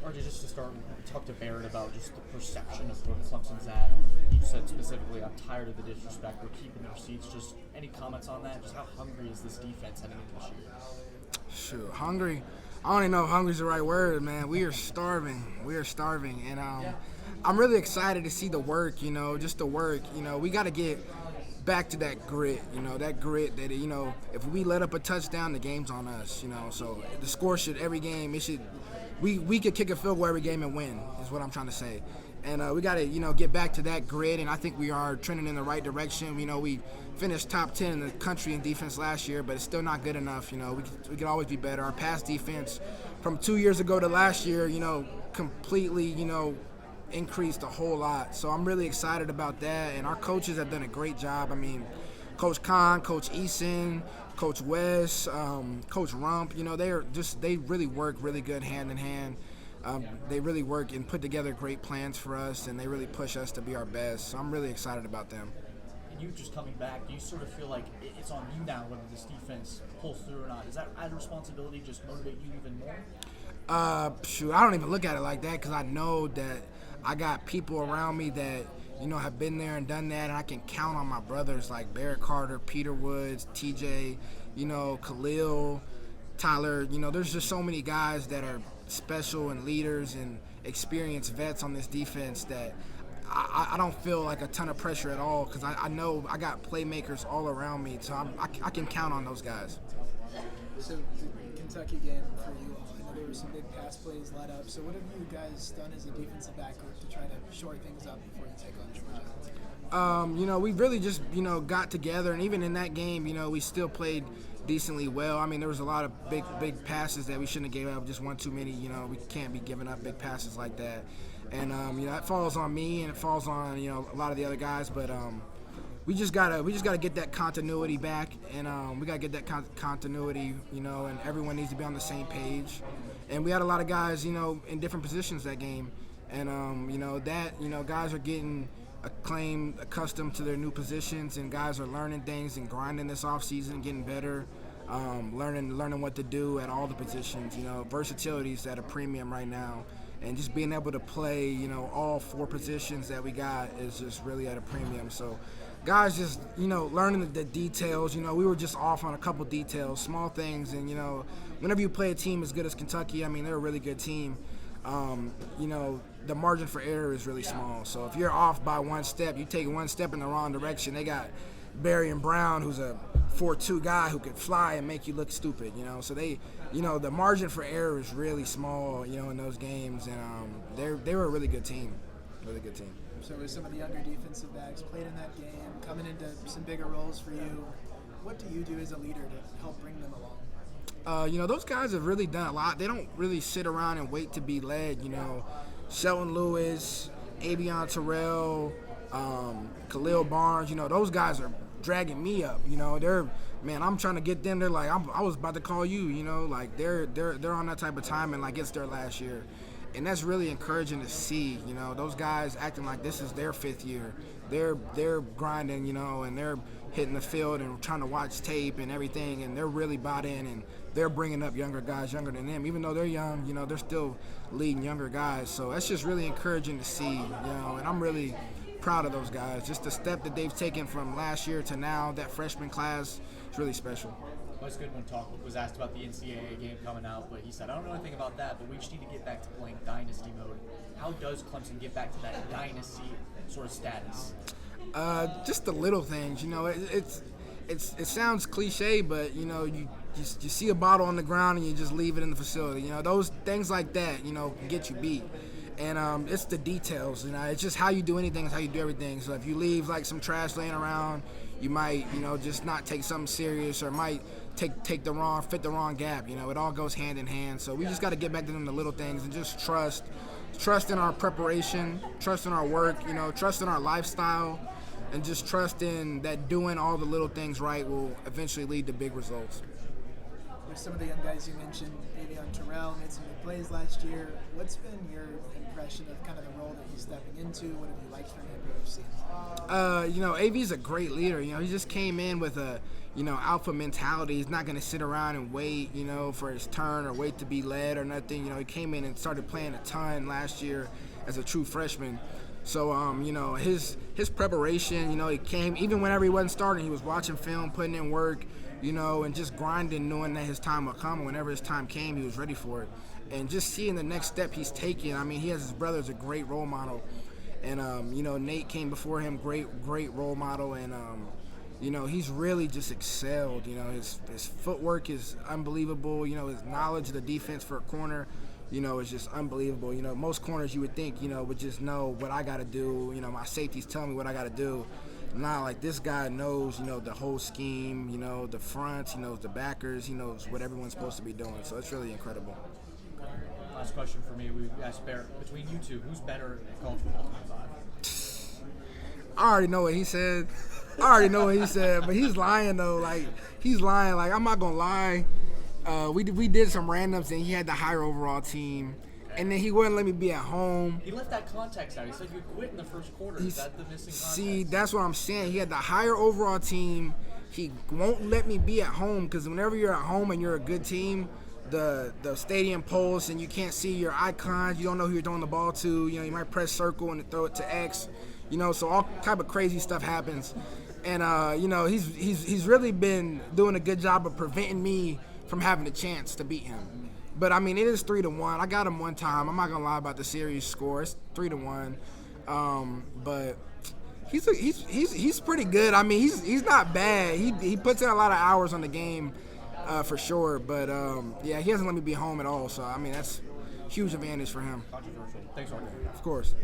RJ, just to start, talk to Barrett about just the perception of where Clemson's at. You said specifically, I'm tired of the disrespect. We're keeping the receipts. Just any comments on that? Just how hungry is this defense heading into this year? Shoot, hungry. I don't even know if hungry is the right word, man. We are starving. And I'm really excited to see the work, just the work. We got to get back to that grit, that, if we let up a touchdown, the game's on us, So the score should, every game, we could kick a field goal every game and win, is what I'm trying to say. And we got to, get back to that grit, and I think we are trending in the right direction. We finished top 10 in the country in defense last year, but it's still not good enough. We could always be better. Our pass defense from 2 years ago to last year, completely, increased a whole lot. So I'm really excited about that, and our coaches have done a great job. I mean, Coach Khan, Coach Eason, Coach West, Coach Rump, they really work really good hand in hand. They really work and put together great plans for us, and they really push us to be our best. So I'm really excited about them. And you just coming back, do you sort of feel like it's on you now whether this defense pulls through or not? Is that added responsibility just motivate you even more? Shoot, I don't even look at it like that because I know that I got people around me that, have been there and done that, and I can count on my brothers like Barrett Carter, Peter Woods, TJ, Khalil, Tyler. There's just so many guys that are special and leaders and experienced vets on this defense that I don't feel like a ton of pressure at all because I know I got playmakers all around me, so I can count on those guys. So the Kentucky game for you all, I know there were some big pass plays led up. So what have you guys done as a defensive back group to try to shore things up before you take on Georgia? We really just, got together, and even in that game, we still played decently well. I mean, there was a lot of big passes that we shouldn't have gave up, just one too many. We can't be giving up big passes like that. And, that falls on me, and it falls on, a lot of the other guys, but we just gotta get that continuity back, and we gotta get that continuity, and everyone needs to be on the same page. And we had a lot of guys, in different positions that game, and guys are getting accustomed to their new positions, and guys are learning things and grinding this offseason, getting better, learning what to do at all the positions. Versatility is at a premium right now. And just being able to play, all four positions that we got is just really at a premium. So guys just, learning the details. We were just off on a couple details, small things. And, whenever you play a team as good as Kentucky, I mean, they're a really good team. The margin for error is really small. So if you're off by one step, you take one step in the wrong direction, they got Barry and Brown, who's a 4'2" guy who could fly and make you look stupid, So they, the margin for error is really small, in those games, and they were a really good team, So with some of the younger defensive backs played in that game, coming into some bigger roles for you, what do you do as a leader to help bring them along? Those guys have really done a lot. They don't really sit around and wait to be led, Sheldon Lewis, Avion Terrell, Khalil Barnes, those guys are dragging me up, I'm trying to get them. They're like, I was about to call you, like they're on that type of time, and like it's their last year, and that's really encouraging to see. Those guys acting like this is their fifth year. They're grinding, and they're hitting the field and trying to watch tape and everything, and they're really bought in, and they're bringing up younger guys younger than them. Even though they're young, they're still leading younger guys. So that's just really encouraging to see, and I'm really proud of those guys. Just the step that they've taken from last year to now, that freshman class, is really special. Wes Goodwin was asked about the NCAA game coming out, but he said, I don't know anything about that, but we just need to get back to playing dynasty mode. How does Clemson get back to that dynasty sort of status? Just the little things, it sounds cliche, but you see a bottle on the ground and you just leave it in the facility. Those things like that, can get you beat. And it's the details, it's just how you do anything is how you do everything. So if you leave like some trash laying around, you might, just not take something serious, or might fit the wrong gap. It all goes hand in hand. So we just got to get back to them, the little things, and just trust in our preparation, trust in our work, trust in our lifestyle, and just trust in that doing all the little things right will eventually lead to big results. some of the young guys you mentioned, Avion Terrell made some good plays last year. What's been your impression of kind of the role that he's stepping into? What have you liked from him? What have you seen? AV's a great leader. He just came in with a, alpha mentality. He's not going to sit around and wait, for his turn or wait to be led or nothing. He came in and started playing a ton last year as a true freshman. So, his preparation, he came, even whenever he wasn't starting, he was watching film, putting in work, and just grinding, knowing that his time would come. Whenever his time came, he was ready for it. And just seeing the next step he's taking, he has his brother as a great role model. And, Nate came before him, great role model. And, he's really just excelled. His footwork is unbelievable. His knowledge of the defense for a corner, is just unbelievable. Most corners you would think, would just know what I got to do. My safety's telling me what I got to do. Nah, like this guy knows, the whole scheme, the fronts, he knows the backers, he knows what everyone's supposed to be doing. So it's really incredible. Last question for me. We asked Barrett, between you two, who's better at college football 25? I already know what he said. But he's lying though. He's lying. I'm not gonna lie. We did some randoms and he had the higher overall team, and then he wouldn't let me be at home. He left that context out. He said you quit in the first quarter. Is that the missing context? See, that's what I'm saying. He had the higher overall team. He won't let me be at home because whenever you're at home and you're a good team, the stadium pulls and you can't see your icons. You don't know who you're throwing the ball to. You might press circle and throw it to X. So all type of crazy stuff happens. And he's really been doing a good job of preventing me from having a chance to beat him. But it is 3-1. I got him one time. I'm not gonna lie about the series score. It's 3-1. But he's pretty good. He's not bad. He puts in a lot of hours on the game, for sure. But he hasn't let me be home at all. So that's a huge advantage for him. Controversial. Thanks, Arthur. Of course.